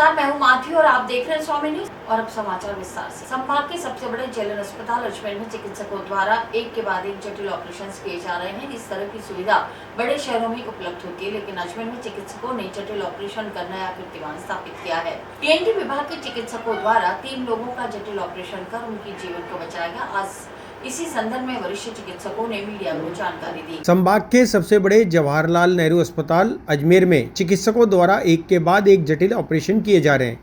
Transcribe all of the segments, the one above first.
नमस्कार, मैं हूं माथी और आप देख रहे हैं स्वामी न्यूज। और अब समाचार विस्तार से। संभाग के सबसे बड़े जनरल अस्पताल अजमेर में चिकित्सकों द्वारा एक के बाद एक जटिल ऑपरेशन किए जा रहे हैं। इस तरह की सुविधा बड़े शहरों में उपलब्ध होती है, लेकिन अजमेर में चिकित्सकों ने जटिल ऑपरेशन कर नया कीर्तिमान स्थापित किया है। टीएनटी विभाग के चिकित्सकों द्वारा 3 लोगों का जटिल ऑपरेशन कर उनकी जीवन को बचाया गया। आज इसी संदर्भ में वरिष्ठ चिकित्सकों ने मीडिया को जानकारी दी। संभाग के सबसे बड़े जवाहरलाल नेहरू अस्पताल अजमेर में चिकित्सकों द्वारा एक के बाद एक जटिल ऑपरेशन किए जा रहे हैं।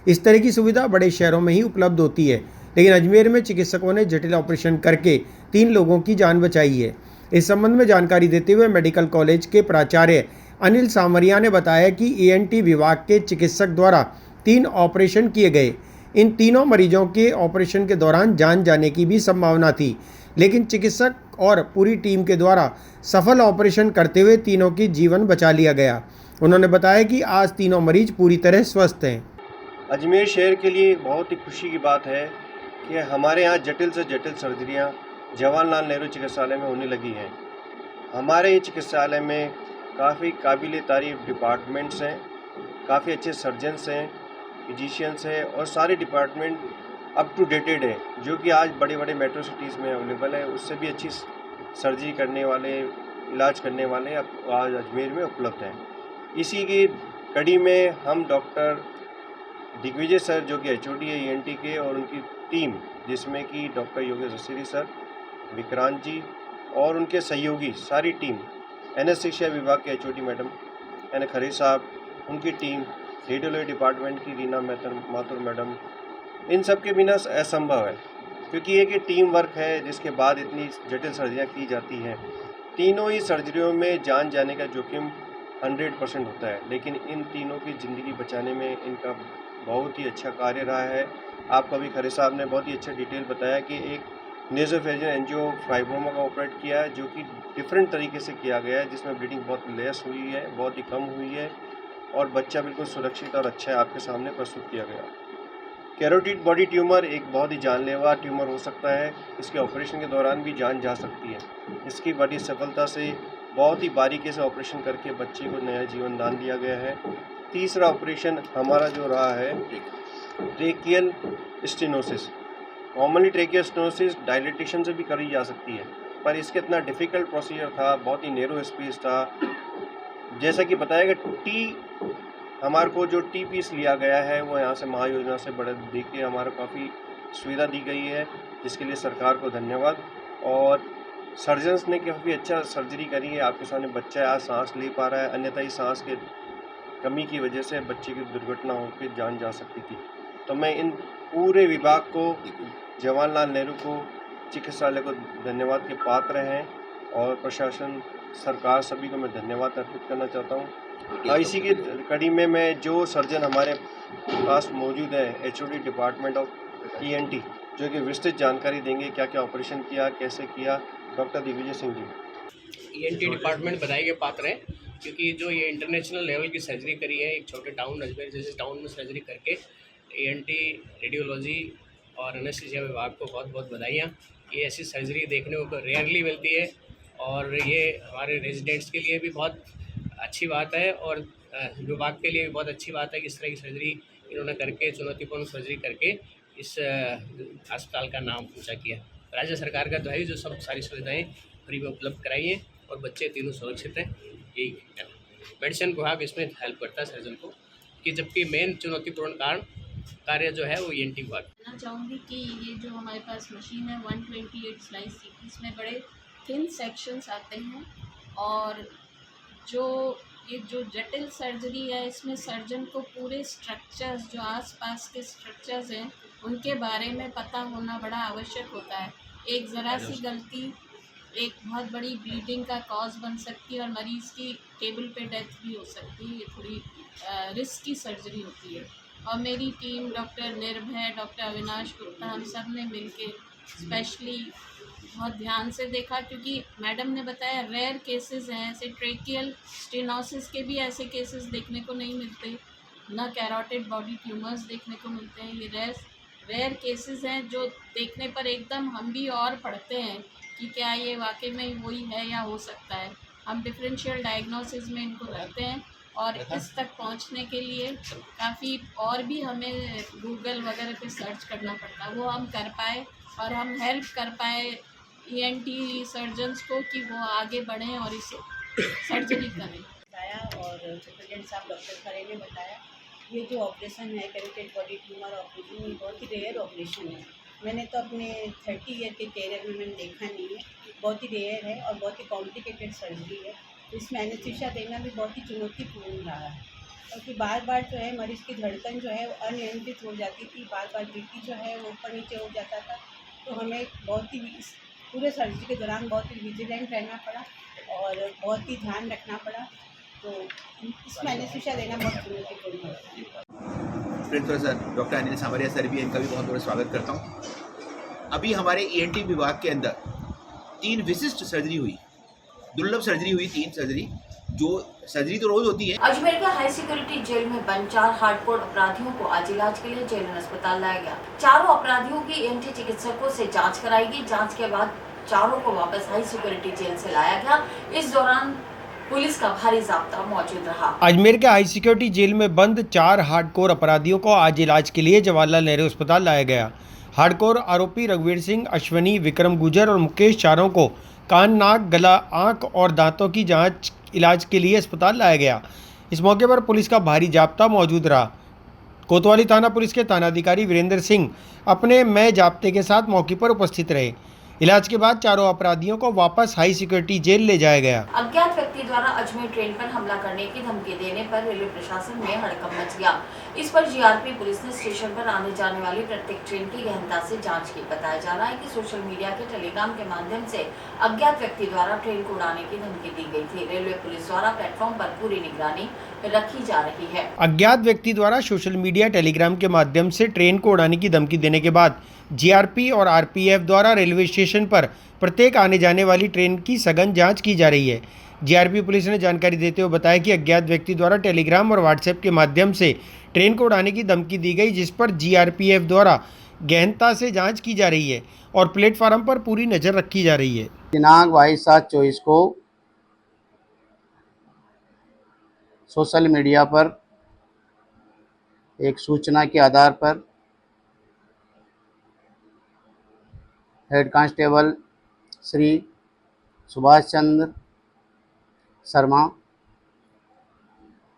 इस तरह की सुविधा बड़े शहरों में ही उपलब्ध होती है, लेकिन अजमेर में चिकित्सकों ने जटिल ऑपरेशन करके 3 लोगों की जान बचाई है। इस संबंध में जानकारी देते हुए मेडिकल कॉलेज के प्राचार्य अनिल सांवरिया ने बताया कि ENT विभाग के चिकित्सक द्वारा 3 ऑपरेशन किए गए। इन तीनों मरीजों के ऑपरेशन के दौरान जान जाने की भी संभावना थी, लेकिन चिकित्सक और पूरी टीम के द्वारा सफल ऑपरेशन करते हुए तीनों की जीवन बचा लिया गया। उन्होंने बताया कि आज तीनों मरीज पूरी तरह स्वस्थ हैं। अजमेर शहर के लिए बहुत ही खुशी की बात है कि हमारे यहाँ जटिल से जटिल सर्जरियाँ जवाहरलाल नेहरू चिकित्सालय में होने लगी हैं। हमारे चिकित्सालय में काफ़ी काबिल तारीफ डिपार्टमेंट्स हैं, काफ़ी अच्छे सर्जन्स हैं, फिजिशियंस हैं और सारे डिपार्टमेंट अप टू डेटेड है, जो कि आज बड़े बड़े मेट्रो सिटीज़ में अवेलेबल है। उससे भी अच्छी सर्जरी करने वाले, इलाज करने वाले अब आज अजमेर में उपलब्ध हैं। इसी की कड़ी में हम डॉक्टर दिग्विजय सर, जो कि HOD है ENT के, और उनकी टीम जिसमें कि डॉक्टर योगेश रसीरी सर, विक्रांत जी और उनके सहयोगी सारी टीम, एनेस्थीसिया विभाग के HOD मैडम यानी खरे साहब, उनकी टीम, रेडियोलॉजी डिपार्टमेंट की रीना माथुर मैडम, इन सब के बिना असंभव है, क्योंकि एक टीम वर्क है जिसके बाद इतनी जटिल सर्जरियाँ की जाती हैं। तीनों ही सर्जरियों में जान जाने का जोखिम 100% होता है, लेकिन इन तीनों की ज़िंदगी बचाने में इनका बहुत ही अच्छा कार्य रहा है। आपको अभी खरे साहब ने बहुत ही अच्छा डिटेल बताया कि एक नेज़ोफेजियल एंजियोफाइब्रोमा का ऑपरेट किया है, जो कि डिफरेंट तरीके से किया गया है, जिसमें ब्लीडिंग बहुत लेस हुई है, बहुत ही कम हुई है और बच्चा बिल्कुल सुरक्षित और अच्छा है, आपके सामने प्रस्तुत किया गया। कैरोटिड बॉडी ट्यूमर एक बहुत ही जानलेवा ट्यूमर हो सकता है, इसके ऑपरेशन के दौरान भी जान जा सकती है। इसकी बड़ी सफलता से बहुत ही बारीकी से ऑपरेशन करके बच्चे को नया जीवन दान दिया गया है। तीसरा ऑपरेशन हमारा जो रहा है tracheal stenosis. Commonly tracheal stenosis dilatation से भी करी जा सकती है, पर इसके इतना डिफ़िकल्ट प्रोसीजर था, बहुत ही नैरो स्पेस था। जैसा कि बताया गया हमारे को जो टी पीस लिया गया है वो यहाँ से महायोजना से बड़े दे के हमारे काफ़ी सुविधा दी गई है, जिसके लिए सरकार को धन्यवाद। और सर्जन्स ने काफ़ी अच्छा सर्जरी करी है। आपके सामने बच्चा आज सांस ले पा रहा है, अन्यथा ही सांस के कमी की वजह से बच्चे की दुर्घटना होकर जान जा सकती थी। तो मैं इन पूरे विभाग को, जवाहरलाल नेहरू को, चिकित्सालय को धन्यवाद के पात्र हैं और प्रशासन, सरकार, सभी को मैं धन्यवाद अर्पित करना चाहता हूँ। इसी की कड़ी में मैं जो सर्जन हमारे पास मौजूद है HOD डिपार्टमेंट ऑफ ENT, जो कि विस्तृत जानकारी देंगे क्या क्या ऑपरेशन किया, कैसे किया, doctor Digvijay Singh ji. ENT department बधाई के पात्र हैं, क्योंकि जो ये इंटरनेशनल लेवल की सर्जरी करी है, एक छोटे टाउन अजमेर जैसे टाउन में सर्जरी करके ENT, रेडियोलॉजी और एनेस्थीसिया विभाग को बहुत बहुत बधाइयाँ। ये ऐसी सर्जरी देखने को रेयरली मिलती है और ये हमारे रेजिडेंट्स के लिए भी बहुत अच्छी बात है और विभाग के लिए भी बहुत अच्छी बात है कि इस तरह की सर्जरी इन्होंने करके, चुनौतीपूर्ण सर्जरी करके इस अस्पताल का नाम ऊँचा किया। राज्य सरकार का दवाई जो सब सारी सुविधाएं फ्री में उपलब्ध कराई हैं और बच्चे तीनों सुरक्षित हैं। यही मेडिसिन विभाग इसमें हेल्प करता है सर्जन को, कि जबकि मेन चुनौतीपूर्ण कार्य जो है वो ENT विभाग। कहना चाहूँगी कि ये जो हमारे पास मशीन है 128 स्लाइस CT, इसमें बड़े थिन सेक्शंस आते हैं और ये जो जटिल सर्जरी है इसमें सर्जन को पूरे स्ट्रक्चर्स, जो आसपास के स्ट्रक्चर्स हैं, उनके बारे में पता होना बड़ा आवश्यक होता है। एक ज़रा सी गलती एक बहुत बड़ी ब्लीडिंग का कॉज बन सकती है और मरीज़ की टेबल पे डेथ भी हो सकती है। ये थोड़ी रिस्की सर्जरी होती है और मेरी टीम, डॉक्टर निर्भय, डॉक्टर अविनाश गुप्ता, हम सब ने मिलके स्पेशली बहुत ध्यान से देखा, क्योंकि मैडम ने बताया रेयर केसेस हैं, ऐसे ट्रेकियल स्टेनोसिस के भी ऐसे केसेस देखने को नहीं मिलते, ना कैरोटिड बॉडी ट्यूमर्स देखने को मिलते हैं। ये रेयर केसेस हैं जो देखने पर एकदम हम भी और पढ़ते हैं कि क्या ये वाकई में वही है या हो सकता है। हम डिफरेंशियल डायग्नोसिस में इनको रखते हैं और इस तक पहुंचने के लिए काफ़ी और भी हमें गूगल वगैरह पे सर्च करना पड़ता, वो हम कर पाए और हम हेल्प कर पाए ईएनटी सर्जन्स को कि वो आगे बढ़ें और इसे सर्जरी करें। बताया और सुप्रिटेंडेंट साहब डॉक्टर खरे ने बताया ये जो ऑपरेशन है कैरोटिड बॉडी ट्यूमर ऑपरेशन, ये बहुत ही रेयर ऑपरेशन है। मैंने तो अपने 30 ईयर के कैरियर में मैंने देखा नहीं है, बहुत ही रेयर है और बहुत ही कॉम्प्लिकेटेड सर्जरी है। इसमें एनेस्थीसिया देना भी बहुत ही चुनौतीपूर्ण रहा है, क्योंकि बार बार जो है मरीज़ की धड़कन जो है अनियंत्रित हो जाती थी, बार बार बीपी जो है वो ऊपर नीचे हो जाता था। तो हमें बहुत ही इस पूरे सर्जरी के दौरान बहुत ही विजिलेंट रहना पड़ा और बहुत ही ध्यान रखना पड़ा। तो इसमें एनेस्थीसिया देना बहुत चुनौतीपूर्ण है। प्रोफेसर डॉक्टर अनिल सामरिया सर भी, इनका भी बहुत बहुत स्वागत करता हूँ। अभी हमारे ईएनटी विभाग के अंदर 3 विशिष्ट सर्जरी हुई, दुर्लभ सर्जरी हुई, 3 सर्जरी। जो सर्जरी तो रोज होती है। अजमेर के हाई सिक्योरिटी जेल में बंद 4 हार्डकोर अपराधियों को आज इलाज के लिए जेल अस्पताल लाया गया। चारों अपराधियों की ईएनटी चिकित्सकों से जांच कराई गई। जांच के बाद चारों को वापस हाई सिक्योरिटी जेल से लाया गया। इस दौरान पुलिस का भारी जाब्ता मौजूद रहा। अजमेर के हाई सिक्योरिटी जेल में बंद 4 हार्डकोर अपराधियों को आज इलाज के लिए जवाहरलाल नेहरू अस्पताल लाया गया। हार्डकोर आरोपी रघुवीर सिंह, अश्वनी, विक्रम गुजर और मुकेश चारों को कान, नाक, गला, आंख और दांतों की जांच इलाज के लिए अस्पताल लाया गया। इस मौके पर पुलिस का भारी जाब्ता मौजूद रहा। कोतवाली थाना पुलिस के थानाधिकारी वीरेंद्र सिंह अपने मैं जाब्ते के साथ मौके पर उपस्थित रहे। इलाज के बाद चारों अपराधियों को वापस हाई सिक्योरिटी जेल ले जाया गया। अज्ञात व्यक्ति द्वारा अजमेर ट्रेन पर हमला करने की धमकी देने पर रेलवे प्रशासन में हड़कंप मच गया। इस पर जीआरपी पुलिस ने स्टेशन पर आने जाने वाली प्रत्येक ट्रेन की गहनता से जांच की। बताया जा रहा है कि सोशल मीडिया के टेलीग्राम के माध्यम से अज्ञात व्यक्ति द्वारा ट्रेन को उड़ाने की धमकी दी गई थी। रेलवे पुलिस द्वारा प्लेटफॉर्म पर पूरी निगरानी रखी जा रही है। अज्ञात व्यक्ति द्वारा सोशल मीडिया टेलीग्राम के माध्यम से ट्रेन को उड़ाने की धमकी देने के बाद जीआरपी और आरपीएफ द्वारा रेलवे स्टेशन पर प्रत्येक आने जाने वाली ट्रेन की सघन जांच की जा रही है। जीआरपी पुलिस ने जानकारी देते हुए बताया कि अज्ञात व्यक्ति द्वारा टेलीग्राम और व्हाट्सएप के माध्यम से ट्रेन को उड़ाने की धमकी दी गई, जिस पर जीआरपीएफ द्वारा गहनता से जांच की जा रही है और प्लेटफार्म पर पूरी नज़र रखी जा रही है। दिनांक 22/7/24 को सोशल मीडिया पर एक सूचना के आधार पर हेड कांस्टेबल श्री सुभाष चंद्र शर्मा,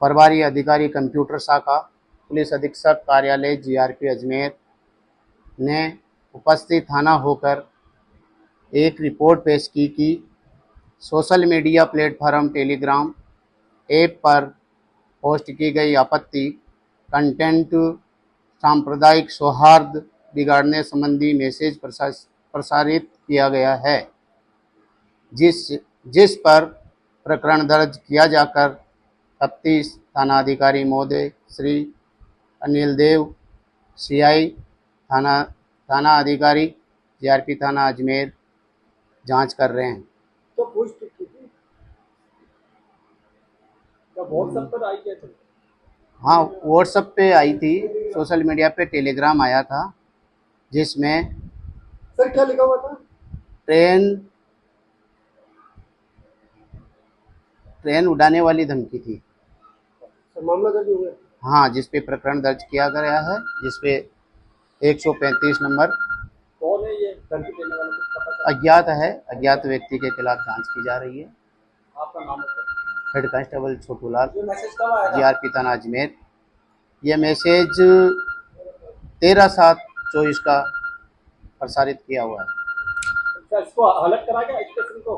प्रभारी अधिकारी कंप्यूटर शाखा, पुलिस अधीक्षक कार्यालय जीआरपी अजमेर ने उपस्थित थाना होकर एक रिपोर्ट पेश की कि social media platform Telegram app पर पोस्ट की गई आपत्ति कंटेंट सांप्रदायिक सौहार्द बिगाड़ने संबंधी मैसेज प्रसारित किया गया है, जिस पर प्रकरण दर्ज किया जाकर तफ्तीश थानाधिकारी महोदय श्री अनिल देव, सीआई थाना अधिकारी जीआरपी थाना अजमेर जांच कर रहे हैं। तो पोस्ट की थी तो व्हाट्सएप पर आई क्या थी? हाँ, व्हाट्सएप पे आई थी, सोशल मीडिया पे टेलीग्राम आया था, जिसमें सर क्या लिखा हुआ था? ट्रेन उड़ाने वाली धमकी थी। सर मामला दर्ज हो गया? हाँ, जिस पे प्रकरण दर्ज किया गया है, जिस पे 135 नंबर। कौन है ये धमकी देने वाला? कुछ पता चला? अज्ञात है, अज्ञात व्यक्ति के खिलाफ जांच की जा रही है। आपका नाम है? हेड कांस्टेबल छोटूलाल, ये मैसेज कब आया था? जीआरपी थाना अजमेर। यह मैसेज 13/7/24 का प्रसारित किया हुआ है। अच्छा, इसको अलग करा गया स्टेशन को?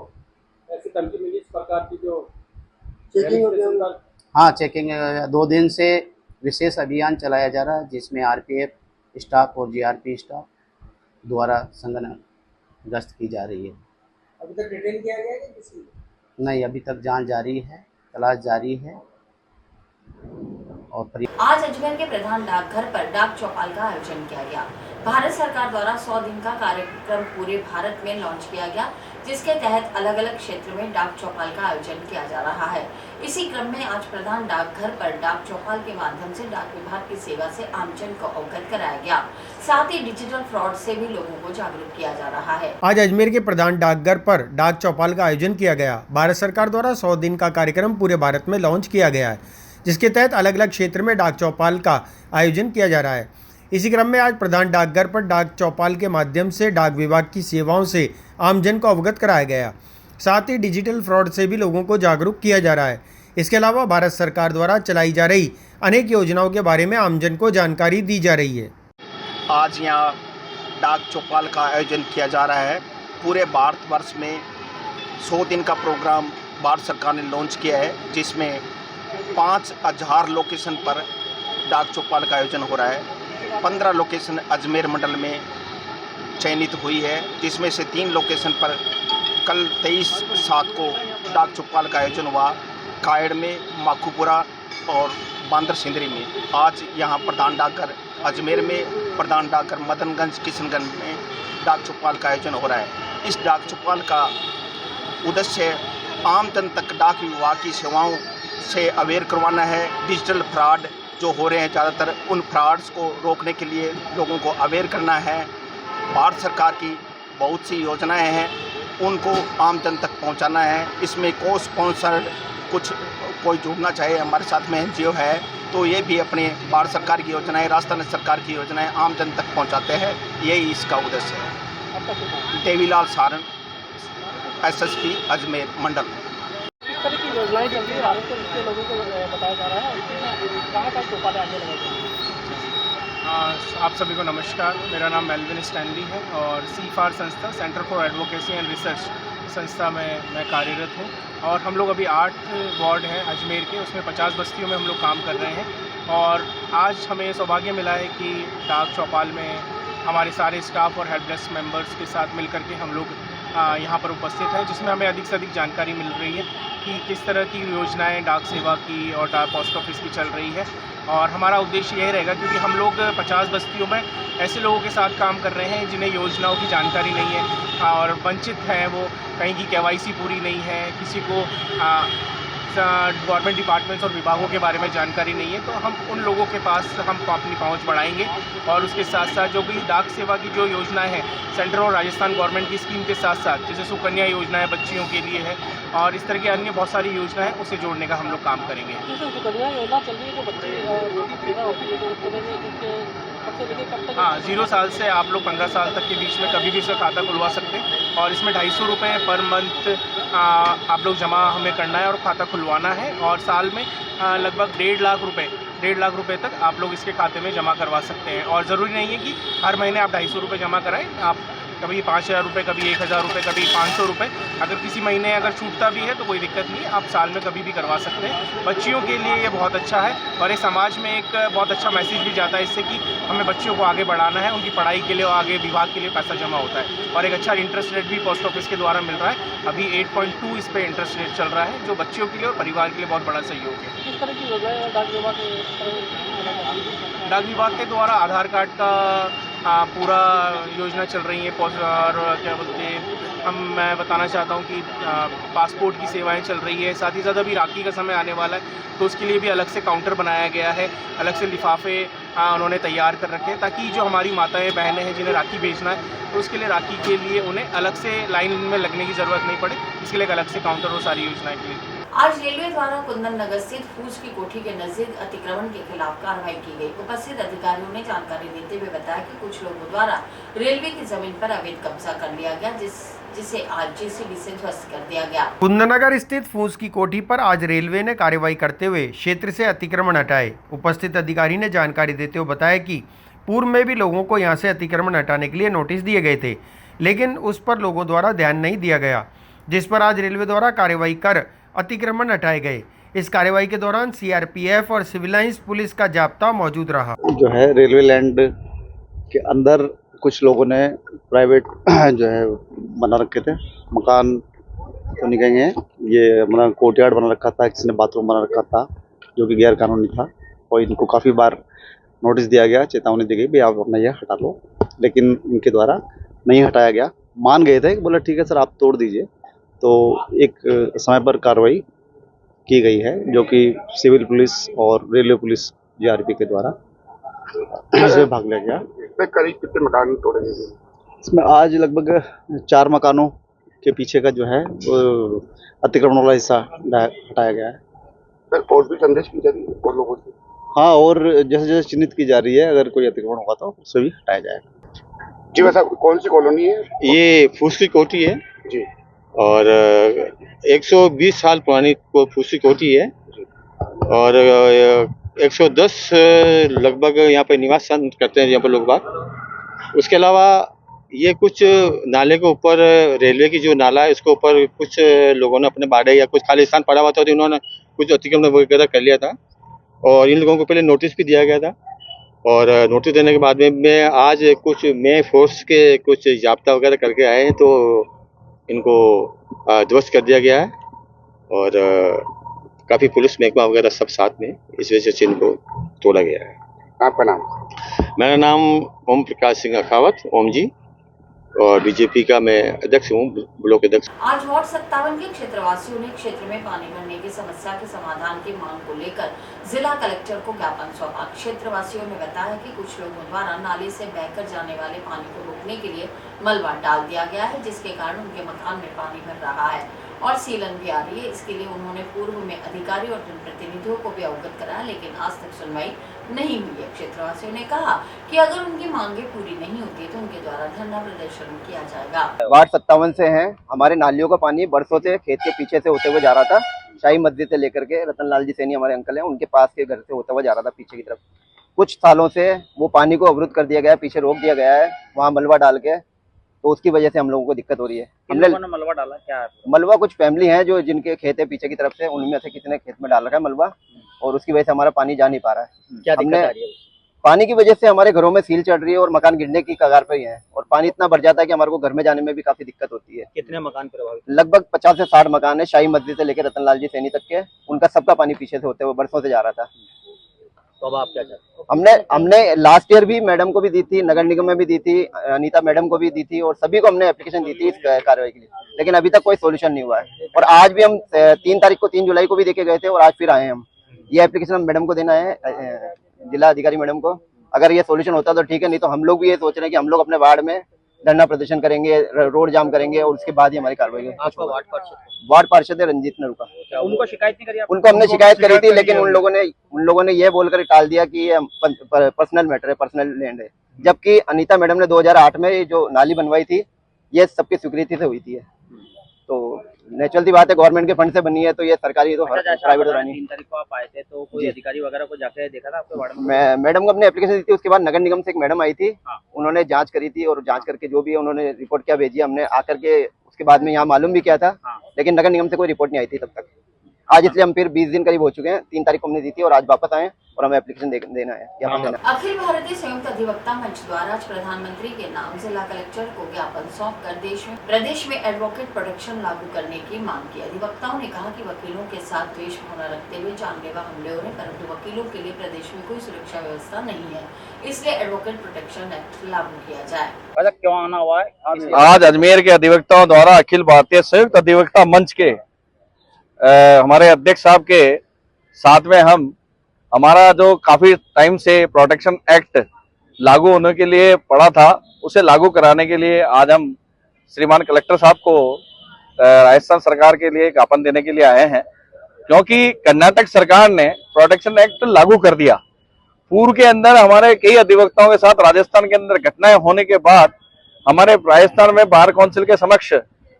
ऐसी धमकी मिली इस प्रकार की जो चेकिंग हो रही है? हाँ, चेकिंग 2 दिन से विशेष अभियान चलाया जा रहा है, जिसमें आरपीएफ स्टाफ और जीआरपी स्टाफ द्वारा संघन गश्त की जा रही है। अभी तक डिटेन किया गया है किसी? नहीं, अभी तक जांच जारी है, तलाश जारी है। और आज अजमेर के प्रधान डाकघर पर डाक चौपाल का आयोजन किया गया। भारत सरकार द्वारा 100 दिन का कार्यक्रम पूरे भारत में लॉन्च किया गया, जिसके तहत अलग अलग क्षेत्र में डाक चौपाल का आयोजन किया जा रहा है। इसी क्रम में आज प्रधान डाकघर पर डाक चौपाल के माध्यम से डाक विभाग की सेवा से आमजन को अवगत कराया गया। साथ ही डिजिटल फ्रॉड से भी लोगों को जागरूक किया जा रहा है। आज अजमेर के प्रधान डाकघर पर डाक चौपाल का आयोजन किया गया। भारत सरकार द्वारा 100 दिन का कार्यक्रम पूरे भारत में लॉन्च किया गया है। जिसके तहत अलग अलग क्षेत्र में डाक चौपाल का आयोजन किया जा रहा है। इसी क्रम में आज प्रधान डाकघर पर डाक चौपाल के माध्यम से डाक विभाग की सेवाओं से आमजन को अवगत कराया गया। साथ ही डिजिटल फ्रॉड से भी लोगों को जागरूक किया जा रहा है। इसके अलावा भारत सरकार द्वारा चलाई जा रही अनेक योजनाओं के बारे में आमजन को जानकारी दी जा रही है। आज यहाँ डाक चौपाल का आयोजन किया जा रहा है। पूरे भारतवर्ष में 100 दिन का प्रोग्राम भारत सरकार ने लॉन्च किया है, जिसमें 5000 लोकेशन पर डाक चौपाल का आयोजन हो रहा है। 15 लोकेशन अजमेर मंडल में चयनित हुई है, जिसमें से 3 लोकेशन पर कल 23/7 को डाक चौपाल का आयोजन हुआ। कायड़ में, माखूपुरा और बांदर सिंदरी में। आज यहाँ प्रधान डाकघर अजमेर में, प्रधान डाकघर मदनगंज किशनगंज में डाक चौपाल का आयोजन हो रहा है। इस डाक चौपाल का उद्देश्य आम जन तक डाक विभाग की सेवाओं से अवेयर करवाना है। डिजिटल फ्रॉड जो हो रहे हैं ज़्यादातर, उन फ्रॉड्स को रोकने के लिए लोगों को अवेयर करना है। भारत सरकार की बहुत सी योजनाएं हैं, उनको आम जन तक पहुंचाना है। इसमें को स्पॉन्सर्ड कोई जुड़ना चाहे हमारे साथ में NGO है, तो ये भी अपने भारत सरकार की योजनाएं, राजस्थान सरकार की योजनाएं आम जन तक पहुंचाते हैं। यही इसका उद्देश्य है। देवीलाल सारण, SSP अजमेर मंडल। इस तरह की योजनाएं चल रही है, भारत के लोगों को बताया जा रहा है। कहाँ चौपाल आगे लगाए? आप सभी को नमस्कार। मेरा नाम मेल्विन स्टैनली है और CFAR संस्था, centre for advocacy and research संस्था में मैं कार्यरत हूँ। और हम लोग अभी 8 वार्ड हैं अजमेर के, उसमें 50 बस्तियों में हम लोग काम कर रहे हैं। और आज हमें सौभाग्य मिला है कि डाक चौपाल में हमारे सारे स्टाफ और हेल्प डेस्क मेंबर्स के साथ मिलकर के हम लोग यहाँ पर उपस्थित हैं, जिसमें हमें अधिक से अधिक जानकारी मिल रही है कि किस तरह की योजनाएं डाक सेवा की और डाक पोस्ट ऑफिस की चल रही है। और हमारा उद्देश्य यही रहेगा, क्योंकि हम लोग 50 बस्तियों में ऐसे लोगों के साथ काम कर रहे हैं जिन्हें योजनाओं की जानकारी नहीं है और वंचित हैं, वो कहीं की KYC पूरी नहीं है, किसी को गवर्नमेंट डिपार्टमेंट्स और विभागों के बारे में जानकारी नहीं है, तो हम उन लोगों के पास हम अपनी पहुंच बढ़ाएंगे। और उसके साथ साथ जो भी डाक सेवा की जो योजनाएं हैं सेंट्रल और राजस्थान गवर्नमेंट की स्कीम के साथ साथ, जैसे सुकन्या योजना है बच्चियों के लिए है, और इस तरह की अन्य बहुत सारी योजना है, उसे जोड़ने का हम लोग काम करेंगे। सुकन्या योजना चल रही है, जो हाँ, 0 साल से आप लोग 15 साल तक के बीच में कभी भी इसका खाता खुलवा सकते हैं। और इसमें 250 रुपये पर मंथ आप लोग जमा हमें करना है और खाता खुलवाना है। और साल में लगभग 1.5 लाख रुपए तक आप लोग इसके खाते में जमा करवा सकते हैं। और ज़रूरी नहीं है कि हर महीने आप 250 रुपये जमा कराएं, आप कभी 5000 रुपये, कभी 1000 रुपये, कभी 500 रुपये। अगर किसी महीने अगर छूटता भी है तो कोई दिक्कत नहीं है, आप साल में कभी भी करवा सकते हैं। बच्चियों के लिए ये बहुत अच्छा है और ये समाज में एक बहुत अच्छा मैसेज भी जाता है इससे कि हमें बच्चियों को आगे बढ़ाना है, उनकी पढ़ाई के लिए और आगे विभाग के लिए पैसा जमा होता है। और एक अच्छा इंटरेस्ट रेट भी पोस्ट ऑफिस के द्वारा मिल रहा है। अभी 8.2 इस पर इंटरेस्ट रेट चल रहा है, जो बच्चियों के लिए और परिवार के लिए बहुत बड़ा सहयोग है। किस तरह की योजना डाक विभाग के द्वारा आधार कार्ड का पूरा योजना चल रही है। और क्या बोलते हैं, मैं बताना चाहता हूँ कि पासपोर्ट की सेवाएं चल रही है। साथ ही साथ अभी राखी का समय आने वाला है, तो उसके लिए भी अलग से काउंटर बनाया गया है, अलग से लिफाफे उन्होंने तैयार कर रखे हैं, ताकि जो हमारी माताएं बहनें हैं जिन्हें राखी भेजना है, तो उसके लिए राखी के लिए उन्हें अलग से लाइन में लगने की ज़रूरत नहीं पड़े। इसके लिए एक अलग से काउंटर और सारी योजनाएँ के लिए। आज रेलवे द्वारा कुंदन नगर स्थित फूज की कोठी के नजदीक अतिक्रमण के खिलाफ कार्रवाई की गई। उपस्थित अधिकारियों ने जानकारी देते हुए बताया कि कुछ लोगों द्वारा रेलवे की जमीन पर अवैध कब्जा कर लिया गया, जिसे आज JCB से ध्वस्त कर दिया गया। कुंदन नगर स्थित फूज की कोठी पर आज रेलवे ने कार्रवाई करते हुए क्षेत्र से अतिक्रमण हटाए। उपस्थित अधिकारी ने जानकारी देते हुए बताया कि पूर्व में भी लोगों को यहां से अतिक्रमण हटाने के लिए नोटिस दिए गए थे, लेकिन उस पर लोगों द्वारा ध्यान नहीं दिया गया, जिस पर आज रेलवे द्वारा कार्रवाई कर अतिक्रमण हटाए गए। इस कार्रवाई के दौरान CRPF और सिविल लाइंस पुलिस का जाब्ता मौजूद रहा। जो है रेलवे लैंड के अंदर कुछ लोगों ने प्राइवेट जो है बना रखे थे, मकान तो नहीं कहेंगे, ये मतलब कोर्टयार्ड बना रखा था, किसी ने बाथरूम बना रखा था, जो कि गैर कानूनी था। और इनको काफ़ी बार नोटिस दिया गया, चेतावनी दी गई, भाई आप अपना यह हटा लो, लेकिन इनके द्वारा नहीं हटाया गया। मान गए थे, बोला ठीक है सर आप तोड़ दीजिए। तो एक समय पर कार्रवाई की गई है, जो कि सिविल पुलिस और रेलवे पुलिस GRP के द्वारा से भाग लिया गया। करीब कितने मकान तोड़े गए? इसमें आज लगभग 4 मकानों के पीछे का जो है अतिक्रमण वाला हिस्सा हटाया गया है। सर और भी संदेश की जा रही है और लोगों से? हाँ, और जैसे जैसे चिन्हित की जा रही है, अगर कोई अतिक्रमण होगा तो उसे भी हटाया जाएगा। जी वैसा कौन सी कॉलोनी है? ये फूसकी कोठी है जी और 120 साल पुरानी फूसकी कोठी है और 110 लगभग यहाँ पे निवास करते हैं यहाँ पर लोग बाग। उसके अलावा ये कुछ नाले के ऊपर, रेलवे की जो नाला है उसके ऊपर कुछ लोगों ने अपने बाड़े या कुछ खाली स्थान पड़ा हुआ था तो इन्होंने कुछ अतिक्रमण वगैरह कर लिया था और इन लोगों को पहले नोटिस भी दिया गया था और नोटिस देने के बाद में आज कुछ फोर्स के कुछ जाब्ता वगैरह करके आए हैं तो इनको ध्वस्त कर दिया गया है और काफ़ी पुलिस महकमा वगैरह सब साथ में, इस वजह से इनको तोड़ा गया है। आपका नाम? मेरा नाम ओम प्रकाश सिंह अखावत, ओम जी, और बीजेपी का मैं अध्यक्ष हूँ, ब्लॉक अध्यक्ष। आज वार्ड 57 के क्षेत्रवासियों ने क्षेत्र में पानी भरने की समस्या के समाधान की मांग को लेकर जिला कलेक्टर को ज्ञापन सौंपा। क्षेत्रवासियों ने बताया कि कुछ लोगों द्वारा नाले से बहकर जाने वाले पानी को रोकने के लिए मलबा डाल दिया गया है, जिसके कारण उनके मकान में पानी भर रहा है और सीलन भी आ रही है। इसके लिए उन्होंने पूर्व में अधिकारी और जनप्रतिनिधियों को भी अवगत कराया, लेकिन आज तक सुनवाई नहीं हुई है। क्षेत्रवासियों ने कहा कि अगर उनकी मांगे पूरी नहीं होती तो उनके द्वारा धरना प्रदर्शन किया जाएगा। वार्ड 57 से हैं। हमारे नालियों का पानी बरसों से खेत के पीछे से होते हुए जा रहा था, शाही मस्जिद से लेकर के रतन लाल जी सैनी हमारे अंकल हैं, उनके पास के घर से होता हुआ जा रहा था पीछे की तरफ। कुछ सालों से वो पानी को अवरुद्ध कर दिया गया है, पीछे रोक दिया गया है वहाँ मलबा डाल के, तो उसकी वजह से हम लोगों को दिक्कत हो रही है। हमने मलबा डाला क्या है? मलबा कुछ फैमिली है जो जिनके खेत है पीछे की तरफ से, उनमें से किसी ने खेत में डाल रखा है मलबा और उसकी वजह से हमारा पानी जा नहीं पा रहा है। क्या दिक्कत आ रही है? पानी की वजह से हमारे घरों में सील चढ़ रही है और मकान गिरने की कगार पर ही है और पानी इतना भर जाता है कि हमारे को घर में जाने में भी काफी दिक्कत होती है। कितने मकान प्रभावित? लगभग 50 से 60 मकान है, शाही मस्जिद से लेकर रतन लाल जी सैनी तक के, उनका सबका पानी पीछे से होते हुए बरसों से जा रहा था। तो अब आप क्या चाहते हो? हमने लास्ट ईयर भी मैडम को भी दी थी, नगर निगम में भी दी थी, अनीता मैडम को भी दी थी और सभी को हमने एप्लीकेशन दी थी इस कार्रवाई के लिए, लेकिन अभी तक कोई सोल्यूशन नहीं हुआ है। और आज भी हम 3 जुलाई को भी देके गए थे और आज फिर आए हैं हम। ये एप्लीकेशन हम मैडम को देना है, जिला अधिकारी मैडम को। अगर ये सोल्यूशन होता तो ठीक है, नहीं तो हम लोग भी ये सोच रहे हैं कि हम लोग अपने वार्ड में धरना प्रदर्शन करेंगे, रोड जाम करेंगे और उसके बाद ही हमारी कार्रवाई। आपका वार्ड पार्षद है रंजीत नरूका। उनको शिकायत नहीं करी? उनको हमने शिकायत करी थी, लेकिन उन लोगों ने ये बोलकर टाल दिया कि ये पर्सनल मैटर है, पर्सनल लैंड है, जबकि अनीता मैडम ने 2008 में जो नाली बनवाई थी ये सबकी स्वीकृति से हुई थी। तो नेचुरल सी बात है, गवर्नमेंट के फंड से बनी है तो ये सरकारी तो प्राइवेट तो नहीं। 3 तारीख को आप आए थे तो कोई अधिकारी वगैरह को जाके देखा था आपके वार्ड में? मैडम को अपने एप्लीकेशन दी थी, उसके बाद नगर निगम से एक मैडम आई थी, उन्होंने जांच करी थी और जांच करके जो भी है उन्होंने रिपोर्ट क्या भेजी, हमने आकर के उसके बाद में यहाँ मालूम भी किया था, लेकिन नगर निगम से कोई रिपोर्ट नहीं आई थी तब तक। आज इसलिए हम फिर 20 दिन करीब हो चुके हैं, 3 तारीख को हमने दी थी और आज वापस आए और हमें एप्लीकेशन देना है। अखिल भारतीय संयुक्त अधिवक्ता मंच द्वारा आज प्रधानमंत्री के नाम जिला कलेक्टर को ज्ञापन सौंपकर प्रदेश में एडवोकेट प्रोटेक्शन लागू करने की मांग की। अधिवक्ताओं ने कहा कि वकीलों के साथ द्वेष भावना रखते हुए जानलेवा हमले हो रहे, परंतु वकीलों के लिए प्रदेश में कोई सुरक्षा व्यवस्था नहीं है, इसलिए एडवोकेट प्रोटेक्शन एक्ट लागू किया जाए। अच्छा, क्यों आना हुआ है? आज अजमेर के अधिवक्ताओं द्वारा अखिल भारतीय संयुक्त अधिवक्ता मंच के हमारे अध्यक्ष साहब के साथ में हमारा जो काफी टाइम से प्रोटेक्शन एक्ट लागू होने के लिए पड़ा था, उसे लागू कराने के लिए आज हम श्रीमान कलेक्टर साहब को राजस्थान सरकार के लिए ज्ञापन देने के लिए आए हैं, क्योंकि कर्नाटक सरकार ने प्रोटेक्शन एक्ट लागू कर दिया। पूर्व के अंदर हमारे कई अधिवक्ताओं के साथ राजस्थान के अंदर घटनाएं होने के बाद हमारे राजस्थान में बार काउंसिल के समक्ष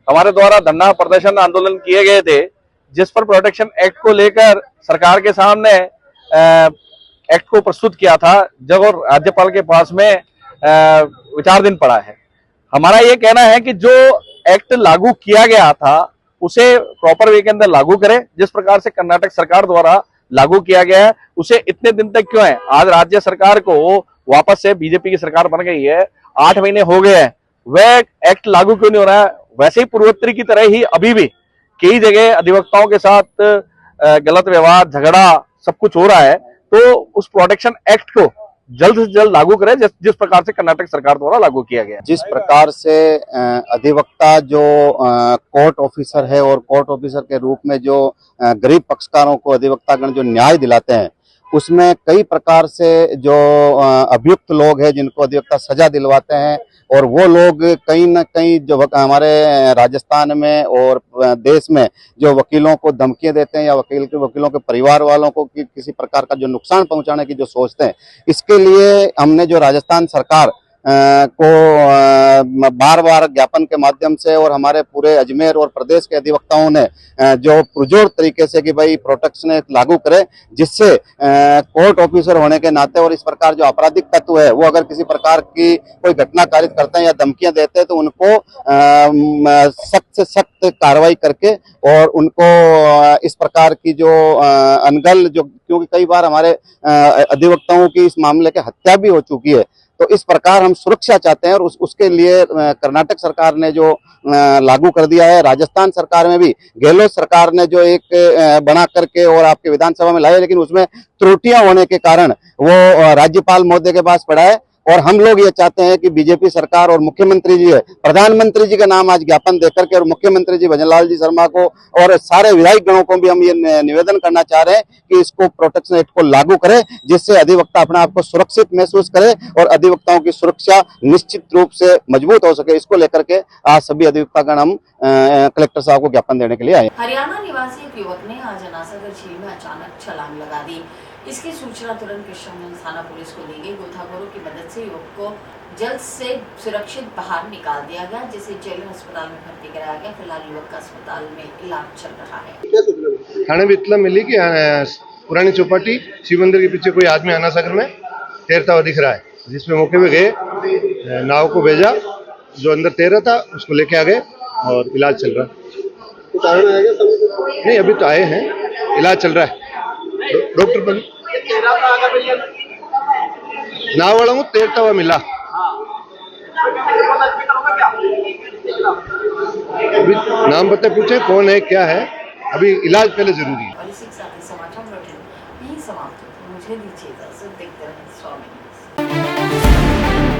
हमारे द्वारा धरना प्रदर्शन आंदोलन किए गए थे, जिस पर प्रोटेक्शन एक्ट को लेकर सरकार के सामने एक्ट को प्रस्तुत किया था, जब और राज्यपाल के पास में विचाराधीन पड़ा है। हमारा ये कहना है कि जो एक्ट लागू किया गया था उसे प्रॉपर वे के अंदर लागू करें, जिस प्रकार से कर्नाटक सरकार द्वारा लागू किया गया है उसे इतने दिन तक क्यों है। आज राज्य सरकार को वापस से बीजेपी की सरकार बन गई है, 8 महीने हो गए हैं, वह एक्ट लागू क्यों नहीं हो रहा है। वैसे ही पूर्वोत्तरी की तरह ही अभी भी कई जगह अधिवक्ताओं के साथ गलत व्यवहार, झगड़ा सब कुछ हो रहा है, तो उस प्रोटेक्शन एक्ट को जल्द से जल्द लागू करें, जिस प्रकार से कर्नाटक सरकार द्वारा लागू किया गया। जिस प्रकार से अधिवक्ता जो कोर्ट ऑफिसर है और कोर्ट ऑफिसर के रूप में जो गरीब पक्षकारों को अधिवक्तागण जो न्याय दिलाते हैं, उसमें कई प्रकार से जो अभियुक्त लोग हैं जिनको अधिवक्ता सजा दिलवाते हैं, और वो लोग कहीं न कहीं जो हमारे राजस्थान में और देश में जो वकीलों को धमकियां देते हैं या वकीलों के परिवार वालों को किसी प्रकार का जो नुकसान पहुंचाने की जो सोचते हैं, इसके लिए हमने जो राजस्थान सरकार को बार बार ज्ञापन के माध्यम से और हमारे पूरे अजमेर और प्रदेश के अधिवक्ताओं ने जो पुरजोर तरीके से कि भाई प्रोटेक्शन एक्ट लागू करे, जिससे कोर्ट ऑफिसर होने के नाते और इस प्रकार जो आपराधिक तत्व है वो अगर किसी प्रकार की कोई घटना कारित करते हैं या धमकियां देते हैं तो उनको सख्त से सख्त कार्रवाई करके और उनको इस प्रकार की जो अनगल जो, क्योंकि कई बार हमारे अधिवक्ताओं की इस मामले के हत्या भी हो चुकी है, तो इस प्रकार हम सुरक्षा चाहते हैं और उसके लिए कर्नाटक सरकार ने जो लागू कर दिया है, राजस्थान सरकार में भी गहलोत सरकार ने जो एक बना करके और आपके विधानसभा में लाए, लेकिन उसमें त्रुटियां होने के कारण वो राज्यपाल महोदय के पास पड़ा है। और हम लोग ये चाहते हैं कि बीजेपी सरकार और मुख्यमंत्री जी है, प्रधानमंत्री जी का नाम आज ज्ञापन देकर के और मुख्यमंत्री जी भजनलाल जी शर्मा को और सारे विधायक गणों को भी हम ये निवेदन करना चाह रहे हैं कि इसको प्रोटेक्शन एक्ट को लागू करें, जिससे अधिवक्ता अपने आप को सुरक्षित महसूस करे और अधिवक्ताओं की सुरक्षा निश्चित रूप से मजबूत हो सके। इसको लेकर के आज सभी अधिवक्तागण हम कलेक्टर साहब को ज्ञापन देने के लिए आए। हरियाणा निवासी एक युवक ने आज अनासागर झील में अचानक छलांग लगा दी। इसकी सूचना तुरंत कृष्णगंज थाना पुलिस को दी गई। गोताखोरों की मदद से युवक को जल्द से सुरक्षित बाहर निकाल दिया गया, जिसे जेलन अस्पताल में भर्ती कराया गया। फिलहाल युवक का अस्पताल में इलाज चल रहा है। थाने में इत्तला मिली कि पुरानी चौपाटी शिव मंदिर के पीछे कोई आदमी अनासागर में तैरता हुआ दिख रहा है, जिसमें मौके पे गए, नाव को भेजा, जो अंदर तैर रहा था उसको लेके आ गए और इलाज चल रहा है। नहीं, अभी तो आए हैं, इलाज चल रहा है। डॉक्टर बन नाव वाला हूँ, तैरता हुआ मिला। अभी नाम बता पूछे कौन है क्या है, अभी इलाज पहले जरूरी है। और इसी के साथ समाचार बुलेटिन यही समाप्त होता है। मुझे दीजिए इजाजत, देखते रहें स्वामी।